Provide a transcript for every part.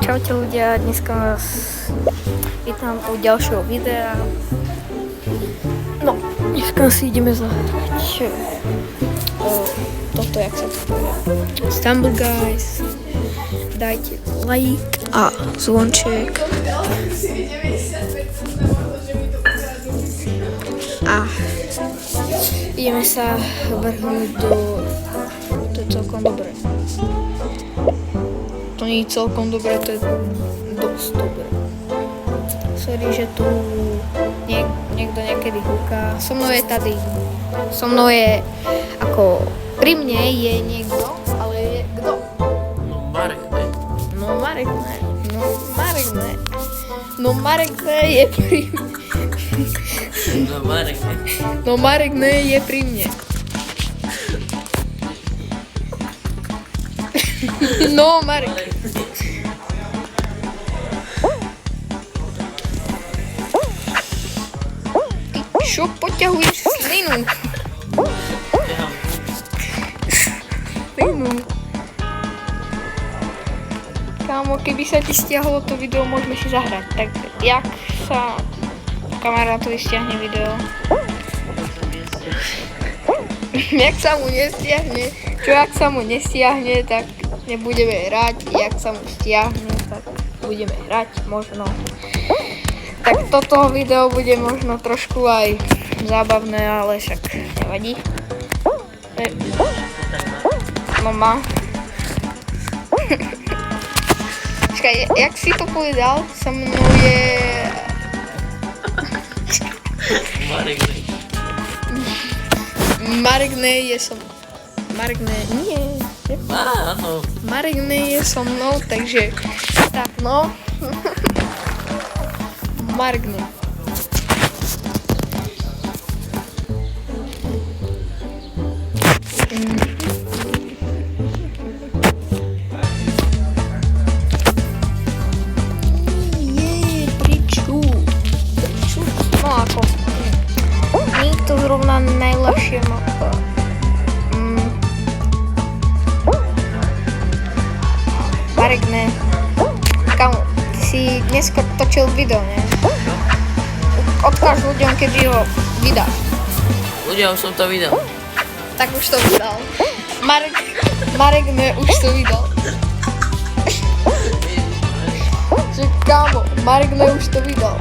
Čaute ľudia, dneska vás vítam u ďalšieho videa. No, dneska si ideme zahrať toto, jak sa to povie, Stumble Guys. Dajte like a zvonček. A ideme sa vrhnúť do... To je celkom dobré. To nie je celkom dobré, to je dosť dobré. Sorry, že tu niekto niekedy húka. So mnou je tady. So mnou je ako... Pri mne je niekto, ale je kto? No Marek, ne? No Marek ne. No Marek ne je pri mne. No Marek, ne? No Marek ne je pri mne. No Marek. Ty čo poťahuješ slinu? Slinu. Kámo, keby sa ti stiahlo to video, môžeme si zahrať. Tak jak sa kamarátovi stiahne video? Jak sa mu nestiahne? Čo ak sa mu nestiahne, tak nebudeme hrať. Jak sa mu stiahne, tak budeme hrať možno. Tak toto video bude možno trošku aj zábavné, ale však nevadí. No má. Počkaj, jak si to povedal? So mnou je... Marek, ne? Marek ne je so... Marek ne, nie. Áno. Marek ne je so mnou, takže... Tak no. Marek ne. No ako... Nie je to zrovna najľahšia mapa. Marek ne. Kamo, ty si dneska točil video, ne? Odkáž ľuďom, kedy ho vydáš. Ľudia, už som to videl. Tak už to vydal. Marek ne, už to vydal. Že kámo, Marek ne už to vydal.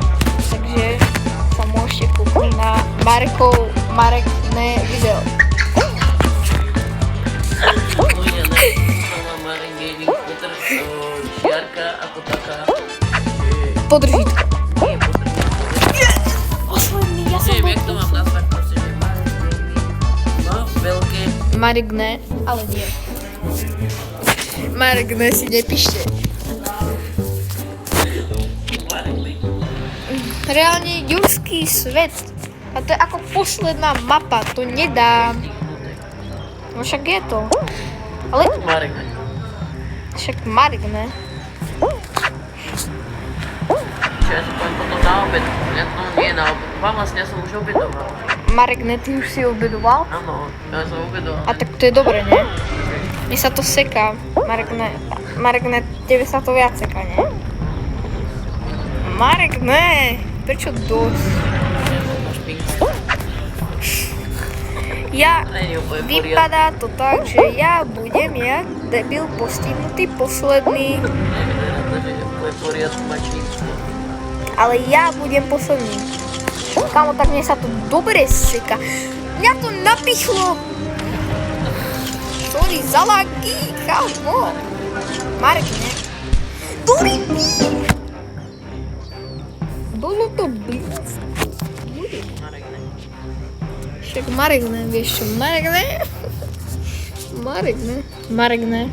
Takže sa môžete kúknúť na Marek ne video. Ľudia, ne? To má Marek Gaming, Peter, šiarka ako taká. Podržítko. Nie, Posledný, ja som neviem, jak to mám nazvať, proste, že Marek Gaming má veľké... Marek ne, ale nie. Marek ne si nepíšte. Marek, ne? Reálne Jurský svet. A to je ako posledná mapa, to nedám. No však je to. Ale Marek, ne? však Marek ne. Čo, ja si poviem potom na obed. Ja to nie na obed. Vlastne ja som už obedoval. Marek ne, ty už si obedoval? Áno, ja som obedoval. A tak to je dobre, ne? Mne sa to seká. Marek ne, tebe sa to viac seká, ne? Marek ne, prečo dosť? Ja, vypadá to tak, že ja budem jak debil postihnutý posledný. Ale ja budem posledný. Kámo, tak mne sa to dobre seká. Mňa to napichlo. Sorry, za lagy, kámo. Marek, ne? Dobrý pík. Bolo to blízko. Však Marek ne, vieš čo? Marek ne? Marek ne? Marek ne?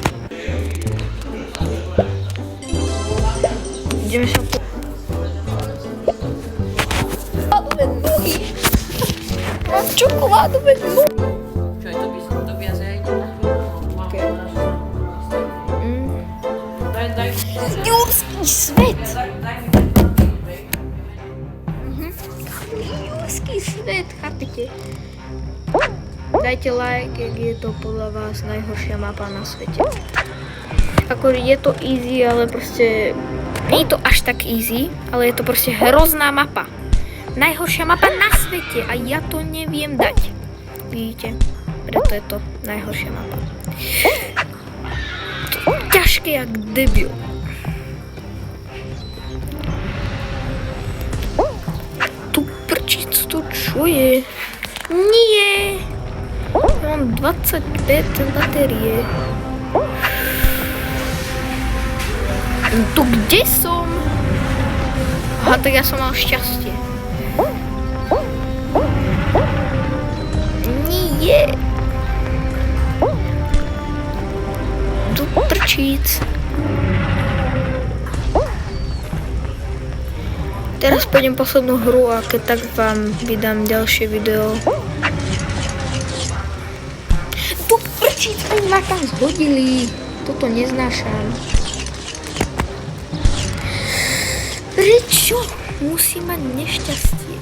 Ideme sa po... Čokoládové nohy! Mám čokoládové nohy! Čo je to by asi aj to? Okay. Daj. Jurský svet! Jurský svet, chápete? Dajte like, jak je to podľa vás najhoršia mapa na svete. Ako je to easy, ale proste nie je to až tak easy, ale je to proste hrozná mapa. Najhoršia mapa na svete a ja to neviem dať. Vidíte? Preto je to najhoršia mapa. Ťažké jak debil. Tu prčic, tu čo je? Nie! Mám 25 batérie. Tu kde som? Aha, tak ja som mal šťastie. Nie. Tu prčíc. Teraz pôjdem poslednú hru a keď tak vám vydám ďalšie video. Tu prčíc, oni ma tam zhodili. Toto neznášam. Prečo musí mať nešťastie?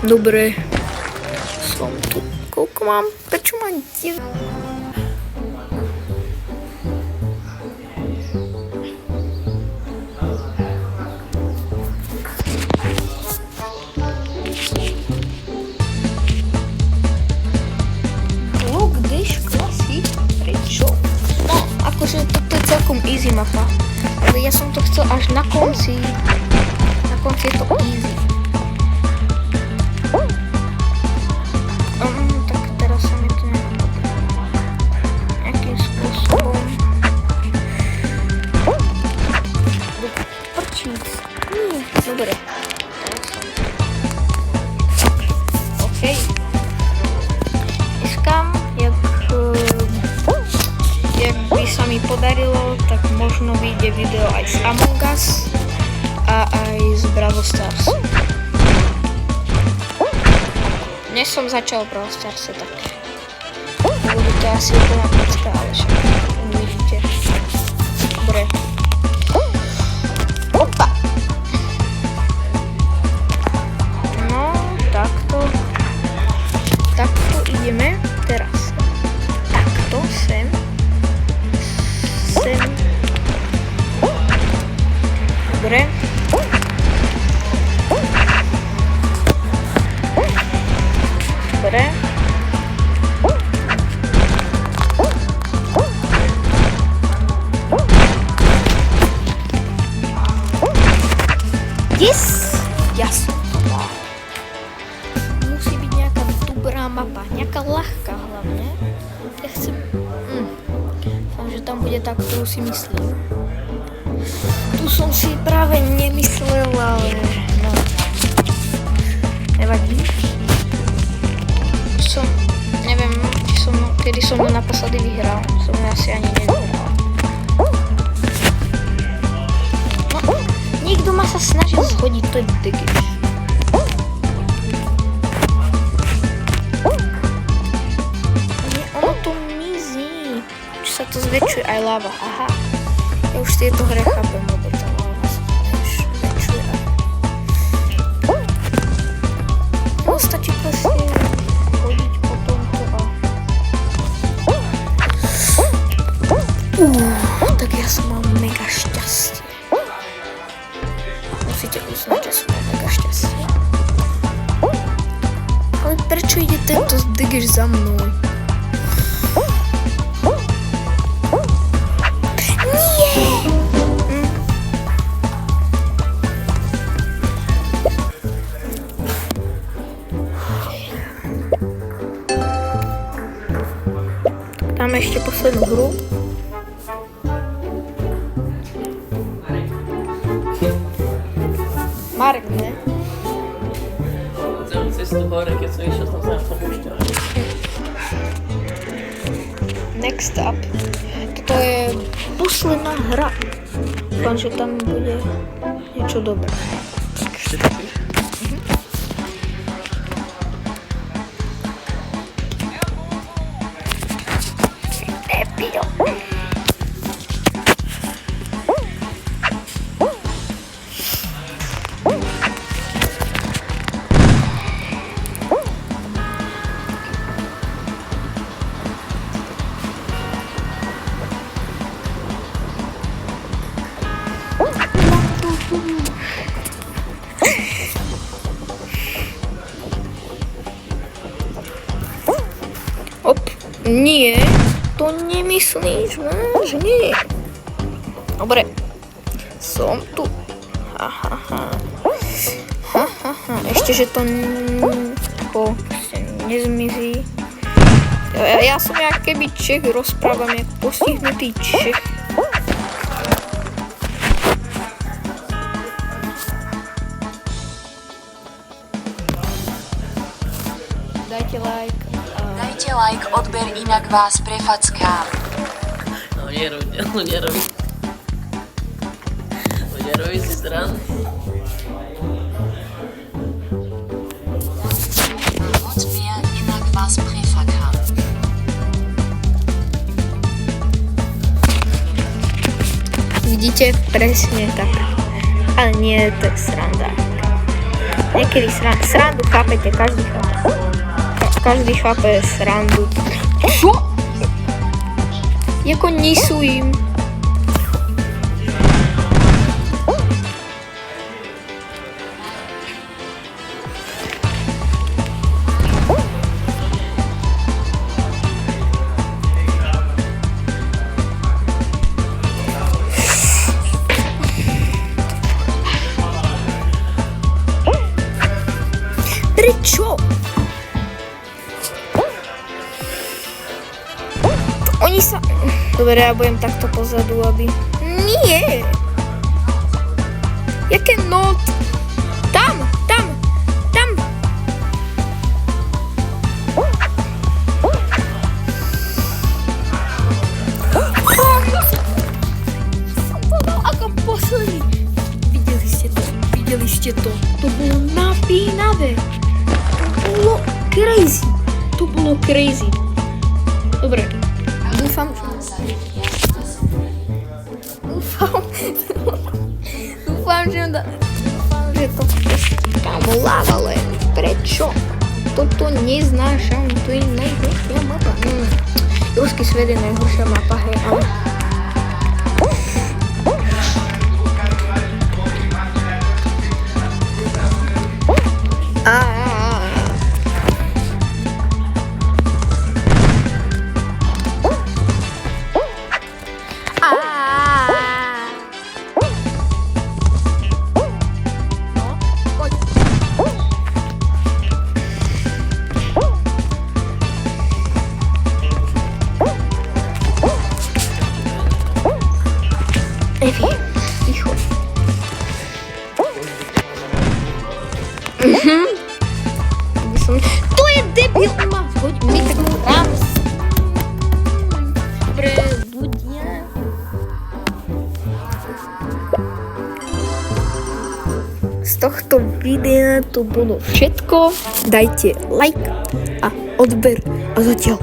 Dobre. Som tu. Koľko mám? Prečo mám 9? Look, this classic. Prečo? No, akože toto je celkom easy mapa. Ale ja som to chcel až na konci. Na konci je to easy. Tak teraz sa mi to nejakým spôsobom prčíc. Dobre. OK. Iskám, jak by sa mi podarilo, tak možno vyjde video aj z Among Us a aj z Brawl Stars. Dnes som začal Brawl Stars, tak bude to asi úplná pecka, ale však uvidíte. Dobre. Opa! No, takto ideme teraz. Takto, sem. Dobre. Dobre. Yes! Ja som to mal. Musí byť nejaká dobrá mapa, nejaká ľahká hlavne. Ja chcem... Dúfam, že tam bude tak, ktorú si myslím. Tu som si práve nemyslel, ale no. Nevadí. Neviem, kedy som ju naposledy vyhral. Som ju asi ani nevyhral. No, niekto ma sa snažil zhodiť, to je degiš. Ono to mizí. Či sa to zväčšuje aj lava. Aha. Ja už tieto hre chápem, lebo tá lava sa zväčšuje. No, stačí proste chodiť po tomto a... Tak ja som mal mega šťastie. Musíte uznať, že som mal mega šťastie. Ale prečo ide tento digger za mnou? Dáme ešte poslednú hru. Marek, ne? Celú cestu hore, keď som išiel, som sa na to púšťal. Next up. Toto je posledná hra. Dúfam, že tam bude niečo dobré. Ešte taký? Nie, to nemyslíš vážne. Dobre, som tu. Ešte, že to nezmizí. Ja som jak keby Čech, rozprávam jak postihnutý Čech. Dajte like. Dajte like, odber, inak vás prefackám. No nerobi si stranu. Odber, inak vás prefakám. Vidíte? Presne tak. Ale nie, to je sranda. Niekedy srandu chápete, každý chápe. Každý chápe srandu. Čo? Jako nesujem. Prečo? Oni sa... Dobre, ja budem takto pozadu, aby... Nie! Jaké not? Tam! Som to dal ako posledný. Videli ste to. To bolo napínavé. To bolo crazy. Dobre. Dúfam, že to kámo láva, len prečo? Toto neznášam, to je najhoršia mapa. Ruský svet je najhoršia mapa, hej, ale... Evi, ticho. To je debil, ma hoď mi tak ráz. Dobre, budia. Z tohto videa to bolo všetko. Dajte like a odber a zatiaľ